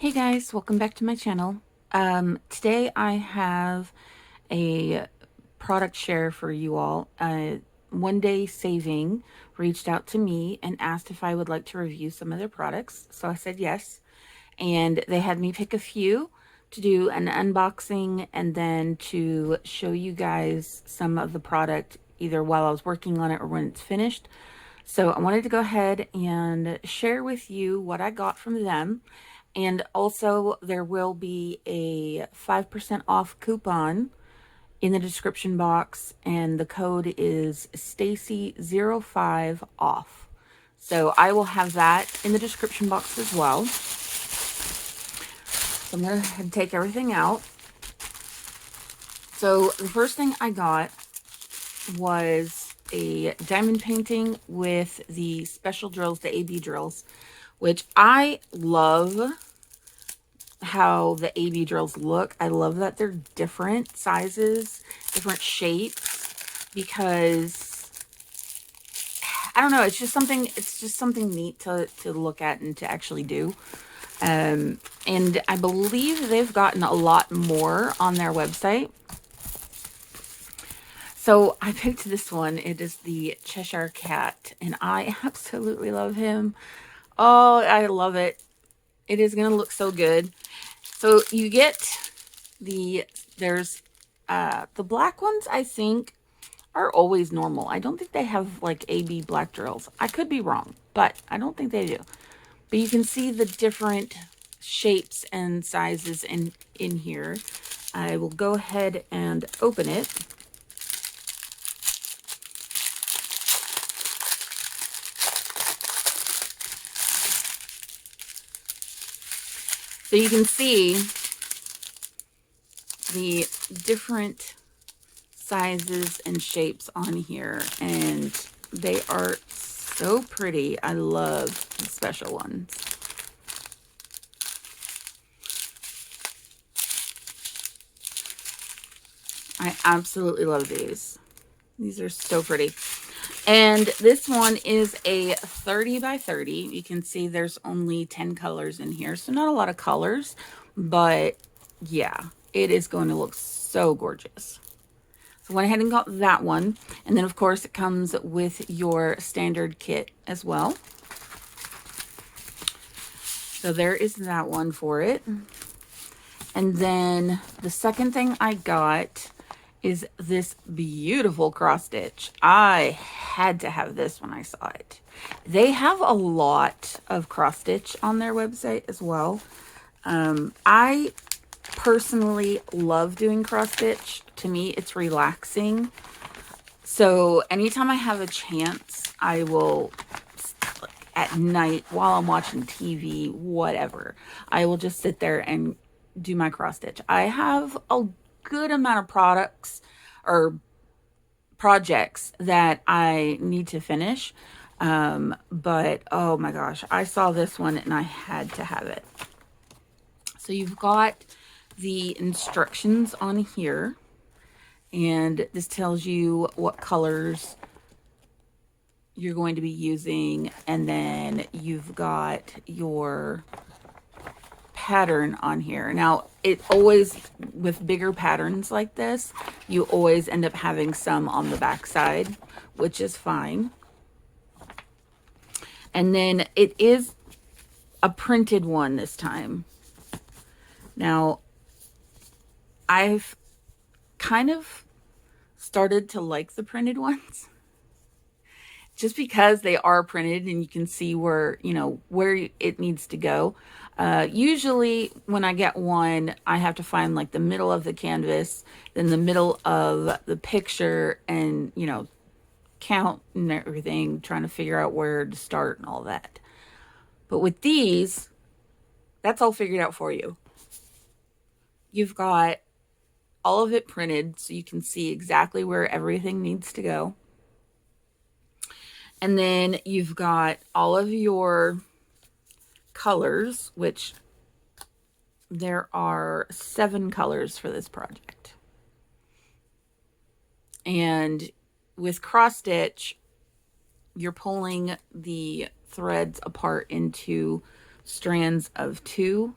Hey guys, welcome back to my channel. Today I have a product share for you all. OneDay Saving reached out to me and asked if I would like to review some of their products. So I said yes. And they had me pick a few to do an unboxing and then to show you guys some of the product either while I was working on it or when it's finished. So I wanted to go ahead and share with you what I got from them. And also there will be a 5% off coupon in the description box, and the code is Stacy05OFF. So I will have that in the description box as well. So I'm going to take everything out. So the first thing I got was a diamond painting with the special drills, the AB drills, which I love how the AB drills look. I love that they're different sizes, different shapes, because I don't know, it's just something neat to look at and to actually do. And I believe they've gotten a lot more on their website. So I picked this one. It is the Cheshire Cat, and I absolutely love him. Oh, I love it. It is going to look so good. So you get there's the black ones, I think, are always normal. I don't think they have like AB black drills. I could be wrong, but I don't think they do. But you can see the different shapes and sizes in here. I will go ahead and open it. So you can see the different sizes and shapes on here, and they are so pretty. I love the special ones. I absolutely love these. These are so pretty. And this one is a 30 by 30. You can see there's only 10 colors in here, so not a lot of colors, but yeah, it is going to look so gorgeous. So I went ahead and got that one. And then of course it comes with your standard kit as well. So there is that one for it. And then the second thing I got is this beautiful cross stitch. I had to have this when I saw it. They have a lot of cross stitch on their website as well. I personally love doing cross stitch. To me, it's relaxing. So anytime I have a chance, I will, at night while I'm watching TV, whatever, I will just sit there and do my cross stitch. I have a good amount of products or projects that I need to finish. But oh my gosh, I saw this one and I had to have it. So you've got the instructions on here, and this tells you what colors you're going to be using, and then you've got your pattern on here. Now, it always, with bigger patterns like this, you always end up having some on the back side, which is fine. And then it is a printed one this time. Now, I've kind of started to like the printed ones just because they are printed and you can see where, you know, where it needs to go. Usually when I get one, I have to find like the middle of the canvas, then the middle of the picture, and, you know, count and everything, trying to figure out where to start and all that. But with these, that's all figured out for you. You've got all of it printed so you can see exactly where everything needs to go. And then you've got all of your colors, which there are 7 colors for this project. And with cross stitch, you're pulling the threads apart into strands of 2.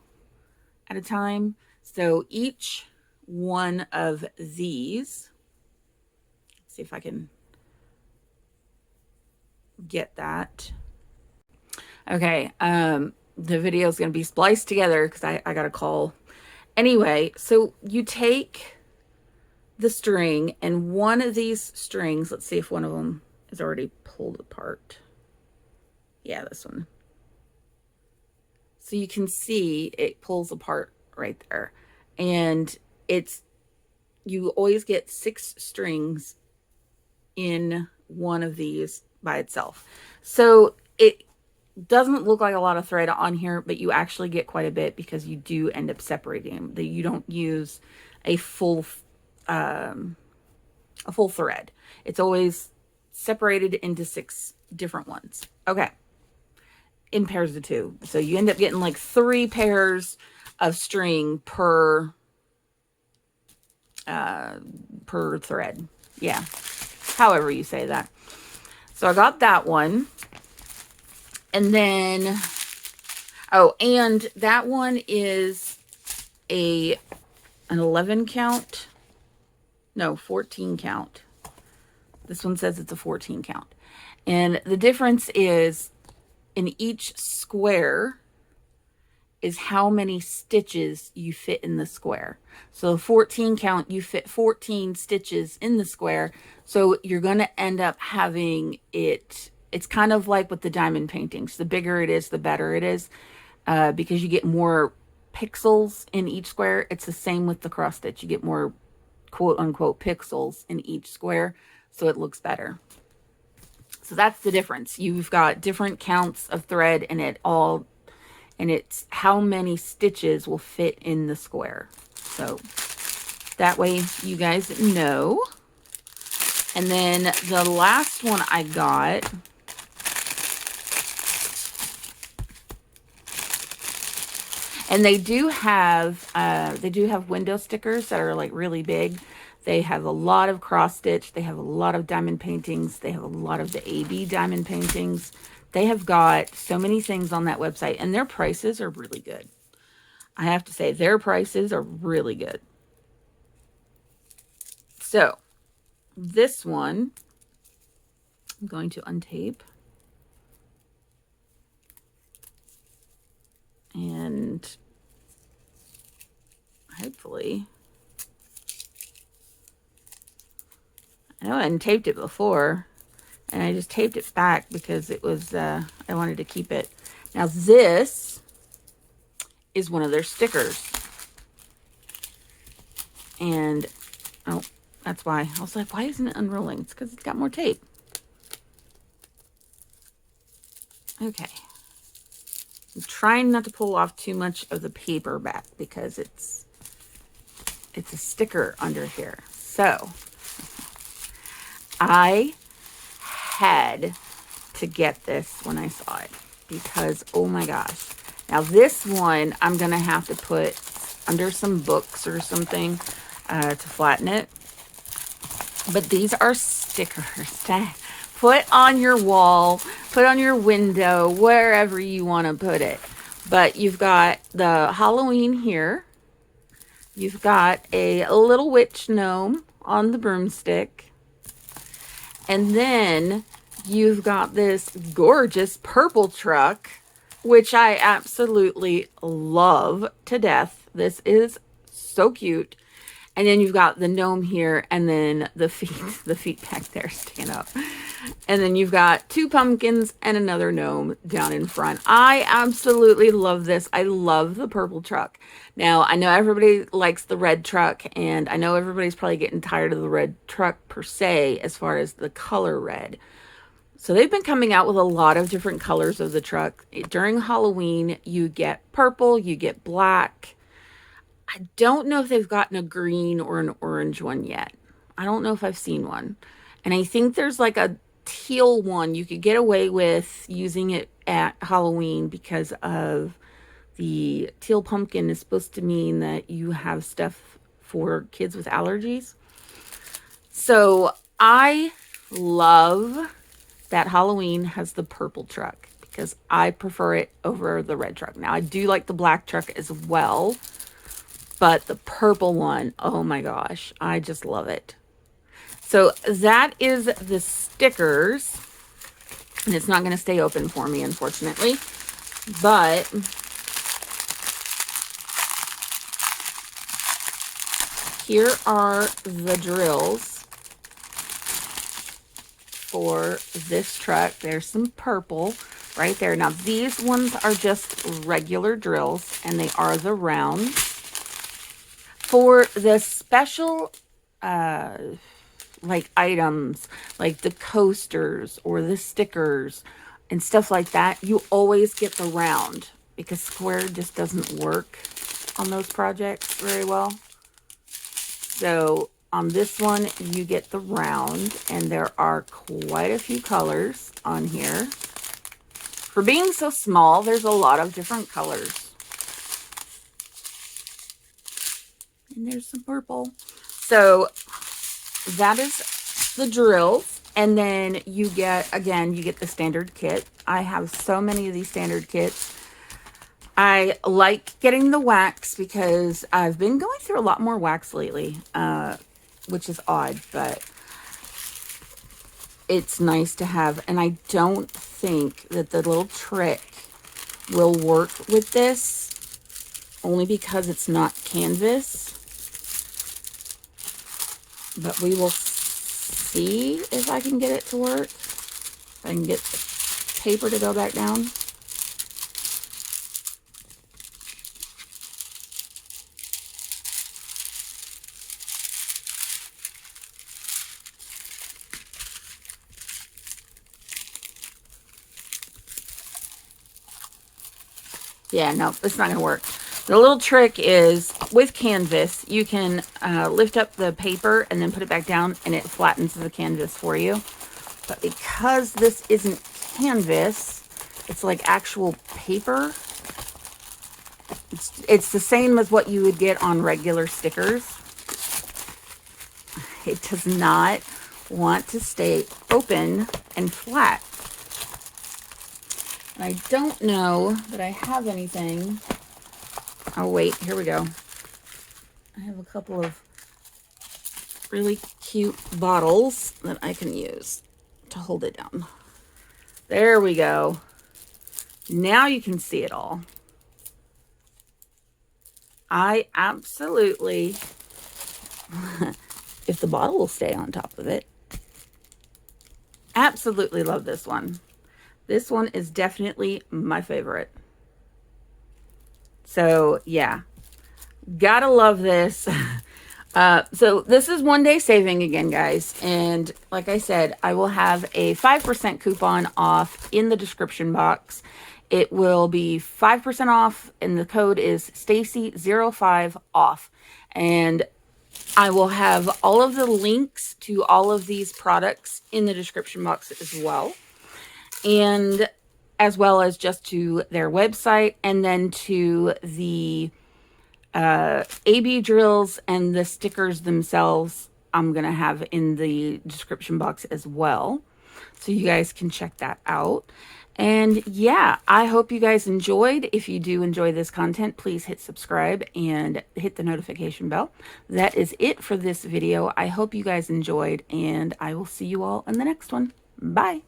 at a time. So each one of these, let's see if I can get that. Okay, the video is going to be spliced together because I got a call. Anyway, so you take the string, and one of these strings, let's see if one of them is already pulled apart. Yeah, this one. So you can see it pulls apart right there. And you always get 6 strings in one of these by itself. So it doesn't look like a lot of thread on here, but you actually get quite a bit because you do end up separating them. That you don't use a full thread. It's always separated into 6 different ones. Okay. In pairs of 2. So you end up getting like 3 pairs of string per thread. Yeah. However you say that. So I got that one. And then, oh, and that one is an 11 count. No, 14 count. This one says it's a 14 count. And the difference is in each square is how many stitches you fit in the square. So 14 count, you fit 14 stitches in the square. So you're going to end up having it. It's kind of like with the diamond paintings. The bigger it is, the better it is, because you get more pixels in each square. It's the same with the cross stitch. You get more quote unquote pixels in each square, so it looks better. So that's the difference. You've got different counts of thread in it all, and it's how many stitches will fit in the square. So that way you guys know. And then the last one I got, and they do have window stickers that are like really big. They have a lot of cross stitch. They have a lot of diamond paintings. They have a lot of the AB diamond paintings. They have got so many things on that website, and their prices are really good. I have to say, their prices are really good. So this one, I'm going to untape. And hopefully, I know I hadn't taped it before, and I just taped it back because it was, I wanted to keep it. Now this is one of their stickers. And, oh, that's why. I was like, why isn't it unrolling? It's because it's got more tape. Okay. I'm trying not to pull off too much of the paper back because it's a sticker under here. So I had to get this when I saw it because, oh my gosh. Now this one I'm going to have to put under some books or something to flatten it. But these are stickers to put on your wall, put on your window, wherever you want to put it. But you've got the Halloween here. You've got a little witch gnome on the broomstick. And then you've got this gorgeous purple truck, which I absolutely love to death. This is so cute. And then you've got the gnome here, and then the feet back there stand up. And then you've got 2 pumpkins and another gnome down in front. I absolutely love this. I love the purple truck. Now, I know everybody likes the red truck, and I know everybody's probably getting tired of the red truck per se, as far as the color red. So they've been coming out with a lot of different colors of the truck. During Halloween, you get purple, you get black. I don't know if they've gotten a green or an orange one yet. I don't know if I've seen one. And I think there's like a teal one you could get away with using it at Halloween because of the teal pumpkin is supposed to mean that you have stuff for kids with allergies. So I love that Halloween has the purple truck because I prefer it over the red truck. Now I do like the black truck as well. But the purple one, oh my gosh, I just love it. So that is the stickers. And it's not going to stay open for me, unfortunately. But here are the drills for this truck. There's some purple right there. Now, these ones are just regular drills, and they are the round. For the special like items, like the coasters or the stickers and stuff like that, you always get the round, because square just doesn't work on those projects very well. So on this one, you get the round, and there are quite a few colors on here. For being so small, there's a lot of different colors. And there's some purple. So that is the drills. And then you get, again, you get the standard kit. I have so many of these standard kits. I like getting the wax because I've been going through a lot more wax lately, which is odd, but it's nice to have. And I don't think that the little trick will work with this, only because it's not canvas. But we will see if I can get it to work. If I can get the paper to go back down. Yeah, no, it's not going to work. The little trick is, with canvas, you can lift up the paper and then put it back down, and it flattens the canvas for you. But because this isn't canvas, it's like actual paper. It's the same as what you would get on regular stickers. It does not want to stay open and flat. And I don't know that I have anything. Oh, wait, here we go. I have a couple of really cute bottles that I can use to hold it down. There we go. Now you can see it all. I absolutely, if the bottle will stay on top of it, absolutely love this one. This one is definitely my favorite. So yeah, gotta love this. So this is OneDay Saving again, guys. And like I said, I will have a 5% coupon off in the description box. It will be 5% off, and the code is Stacy05OFF. And I will have all of the links to all of these products in the description box as well. And as well as just to their website, and then to the AB drills and the stickers themselves, I'm going to have in the description box as well. So you guys can check that out. And yeah, I hope you guys enjoyed. If you do enjoy this content, please hit subscribe and hit the notification bell. That is it for this video. I hope you guys enjoyed, and I will see you all in the next one. Bye.